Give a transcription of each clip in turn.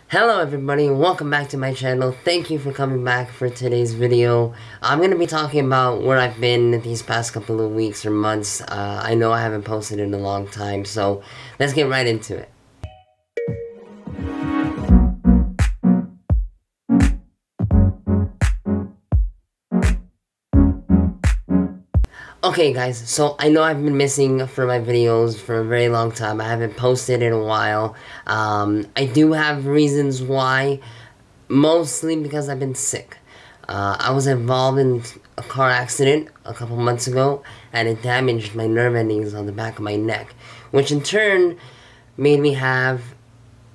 Hello everybody, welcome back to my channel. Thank you for coming back for today's video. I'm going to be talking about where I've been these past couple of weeks or months. I know I haven't posted in a long time, so let's get right into it. Okay guys, so I know I've been missing for my videos for a very long time. I haven't posted in a while. I do have reasons why, mostly because I've been sick. I was involved in a car accident a couple months ago, and it damaged my nerve endings on the back of my neck, which in turn made me have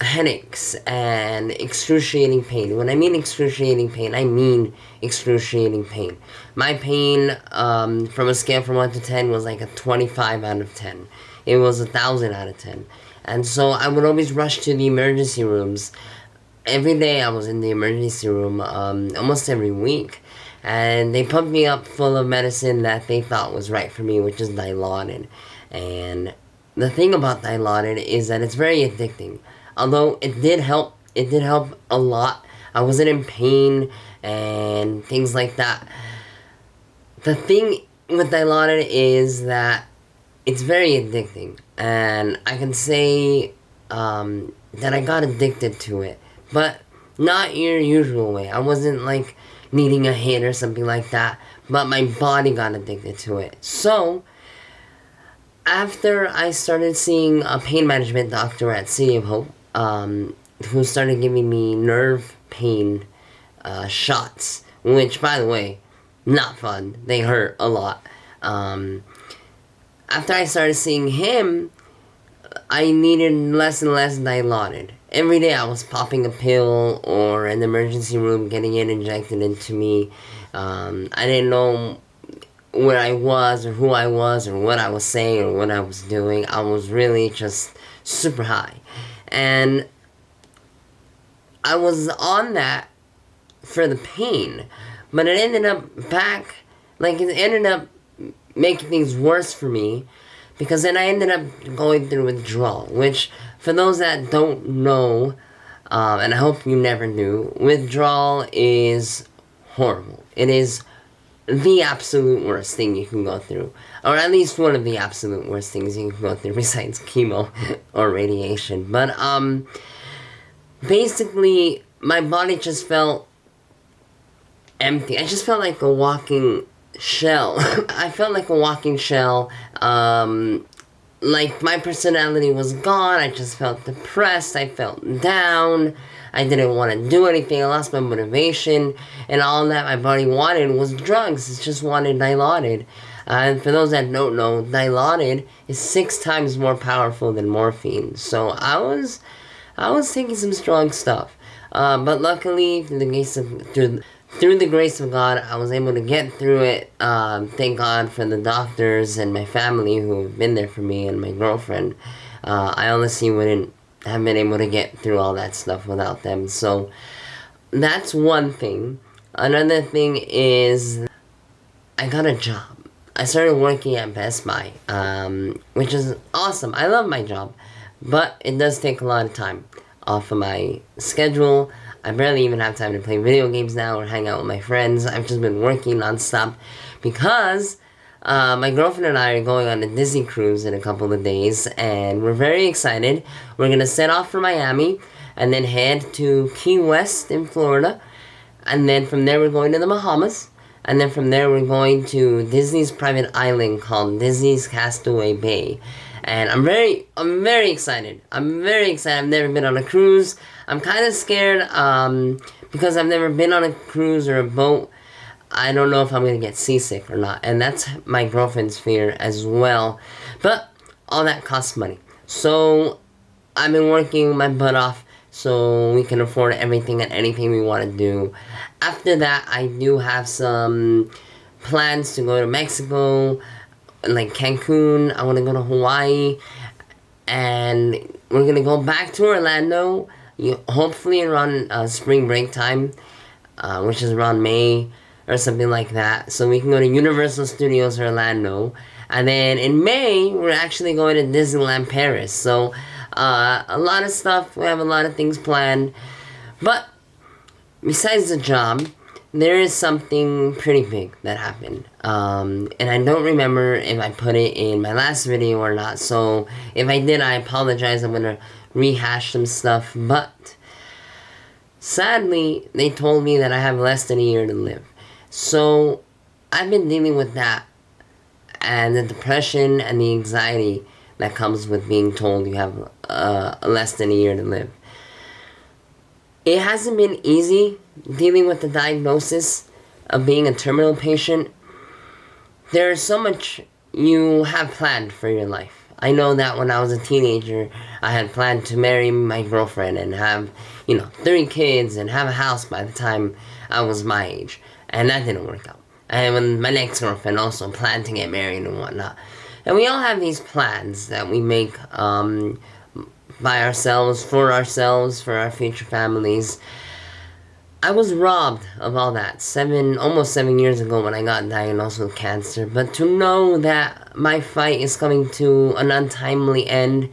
headaches and excruciating pain. When I mean excruciating pain, I mean excruciating pain. My pain, from a scale from 1 to 10, was like a 25 out of 10. It was 1,000 out of 10. And so I would always rush to the emergency rooms. Every day I was in the emergency room, almost every week. And they pumped me up full of medicine that they thought was right for me, which is Dilaudid. And the thing about Dilaudid is that it's very addicting. Although it did help a lot. I wasn't in pain and things like that. The thing with Dilaudid is that it's very addicting, and I can say that I got addicted to it, but not your usual way. I wasn't like needing a hit or something like that, but my body got addicted to it. So after I started seeing a pain management doctor at City of Hope, who started giving me nerve pain shots, which, by the way, not fun. They hurt a lot. After I started seeing him, I needed less and less Dilaudid. Every day I was popping a pill or in the emergency room getting it injected into me. I didn't know where I was or who I was or what I was saying or what I was doing. I was really just super high. And I was on that for the pain, but it ended up making things worse for me, because then I ended up going through withdrawal, which, for those that don't know, and I hope you never knew, withdrawal is horrible. It is the absolute worst thing you can go through, or at least one of the absolute worst things you can go through besides chemo or radiation. But basically my body just felt empty. I just felt like a walking shell. I felt like a walking shell. Like my personality was gone. I just felt depressed. I felt down. I didn't want to do anything. I lost my motivation. And all that my body wanted was drugs. It just wanted Dilaudid. And for those that don't know, Dilaudid is 6 times more powerful than morphine. So I was taking some strong stuff. But luckily, through the grace of God, I was able to get through it. Thank God for the doctors and my family who have been there for me, and my girlfriend. I honestly wouldn't have been able to get through all that stuff without them. So that's one thing. Another thing is I got a job. I started working at Best Buy, which is awesome. I love my job, but it does take a lot of time off of my schedule. I barely even have time to play video games now or hang out with my friends. I've just been working nonstop because my girlfriend and I are going on a Disney cruise in a couple of days, and we're very excited. We're going to set off for Miami and then head to Key West in Florida, and then from there we're going to the Bahamas, and then from there we're going to Disney's private island called Disney's Castaway Bay. And I'm very excited. I'm very excited. I've never been on a cruise. I'm kind of scared, because I've never been on a cruise or a boat. I don't know if I'm going to get seasick or not. And that's my girlfriend's fear as well. But all that costs money. So I've been working my butt off so we can afford everything and anything we want to do. After that, I do have some plans to go to Mexico, like Cancun. I want to go to Hawaii, and we're gonna go back to Orlando, hopefully around spring break time, which is around May or something like that, so we can go to Universal Studios Orlando. And then in May we're actually going to Disneyland Paris. So A lot of stuff. We have a lot of things planned. But besides the job, there is something pretty big that happened. And I don't remember if I put it in my last video or not. So if I did, I apologize. I'm going to rehash some stuff. But sadly, they told me that I have less than a year to live. So I've been dealing with that and the depression and the anxiety that comes with being told you have less than a year to live. It hasn't been easy dealing with the diagnosis of being a terminal patient. There's so much you have planned for your life. I know that when I was a teenager, I had planned to marry my girlfriend and have, 3 kids and have a house by the time I was my age. And that didn't work out. And when my next girlfriend also planned to get married and whatnot. And we all have these plans that we make by ourselves, for our future families. I was robbed of all that almost 7 years ago when I got diagnosed with cancer. But to know that my fight is coming to an untimely end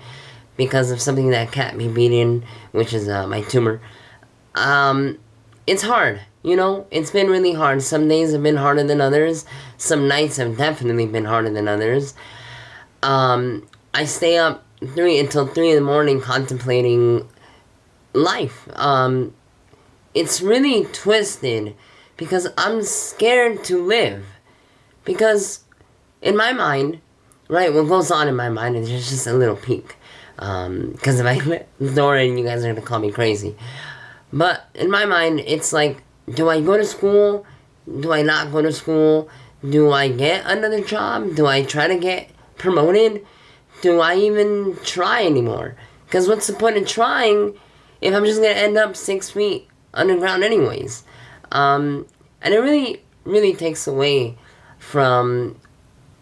because of something that can't be beaten, which is my tumor, it's hard. It's been really hard. Some days have been harder than others. Some nights have definitely been harder than others. I stay up until 3 in the morning contemplating life. It's really twisted because I'm scared to live. Because in my mind, right, what goes on in my mind is just a little peek. Because if I let the door in, you guys are going to call me crazy. But in my mind, it's like, do I go to school? Do I not go to school? Do I get another job? Do I try to get promoted? Do I even try anymore? Because what's the point of trying if I'm just going to end up 6 feet underground anyways? And it really, really takes away from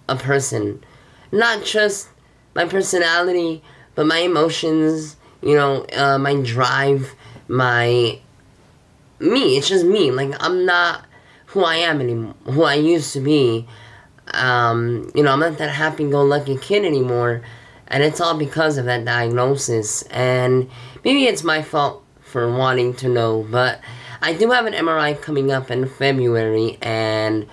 a person. Not just my personality, but my emotions, my drive, me. It's just me. Like, I'm not who I am anymore, who I used to be. I'm not that happy-go-lucky kid anymore, and it's all because of that diagnosis. And maybe it's my fault for wanting to know, but I do have an MRI coming up in February, and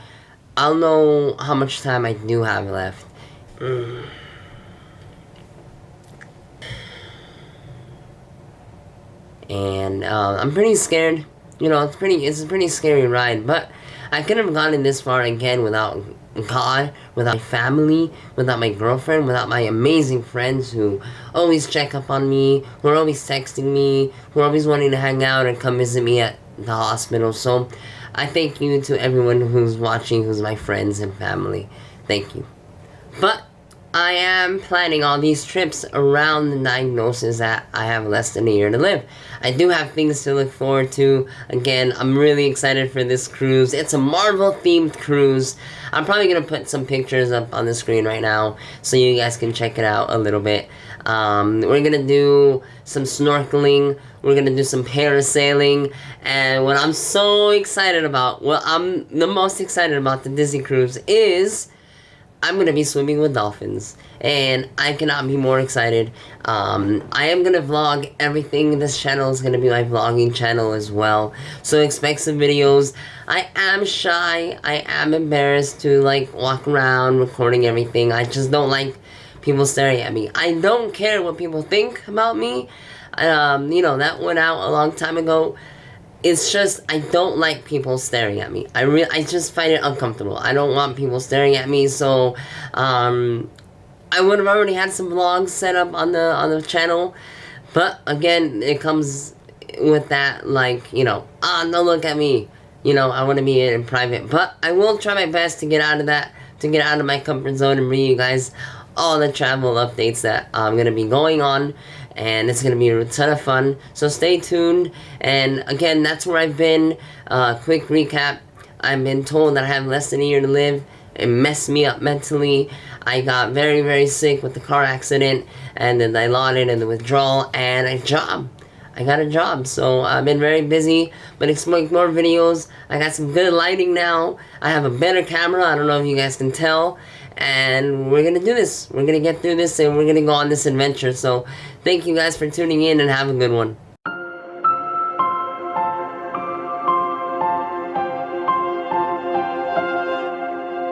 I'll know how much time I do have left. And I'm pretty scared. It's a pretty scary ride, but I couldn't have gotten this far again without God, without my family, without my girlfriend, without my amazing friends who always check up on me, who are always texting me, who are always wanting to hang out and come visit me at the hospital. So I thank you to everyone who's watching, who's my friends and family. Thank you. But I am planning all these trips around the diagnosis that I have less than a year to live. I do have things to look forward to. Again, I'm really excited for this cruise. It's a Marvel-themed cruise. I'm probably going to put some pictures up on the screen right now so you guys can check it out a little bit. We're going to do some snorkeling. We're going to do some parasailing. And what I'm so excited about, what I'm the most excited about the Disney cruise is I'm going to be swimming with dolphins, and I cannot be more excited. I am going to vlog everything. This channel is going to be my vlogging channel as well, so expect some videos. I am shy. I am embarrassed to, walk around recording everything. I just don't like people staring at me. I don't care what people think about me. That went out a long time ago. It's just, I don't like people staring at me. I just find it uncomfortable. I don't want people staring at me, so, I would have already had some vlogs set up on the channel, but, again, it comes with that, don't look at me. I want to be in private, but I will try my best to get out of that, to get out of my comfort zone and bring you guys all the travel updates that I'm going to be going on, and it's going to be a ton of fun, so stay tuned. And again, that's where I've been. Quick recap, I've been told that I have less than a year to live. It messed me up mentally. I got very, very sick with the car accident, and then I dilaudid and the withdrawal, and I got a job, so I've been very busy, but expect more videos. I got some good lighting now. I have a better camera, I don't know if you guys can tell, and we're gonna do this. We're gonna get through this, and we're gonna go on this adventure, so Thank you guys for tuning in and have a good one.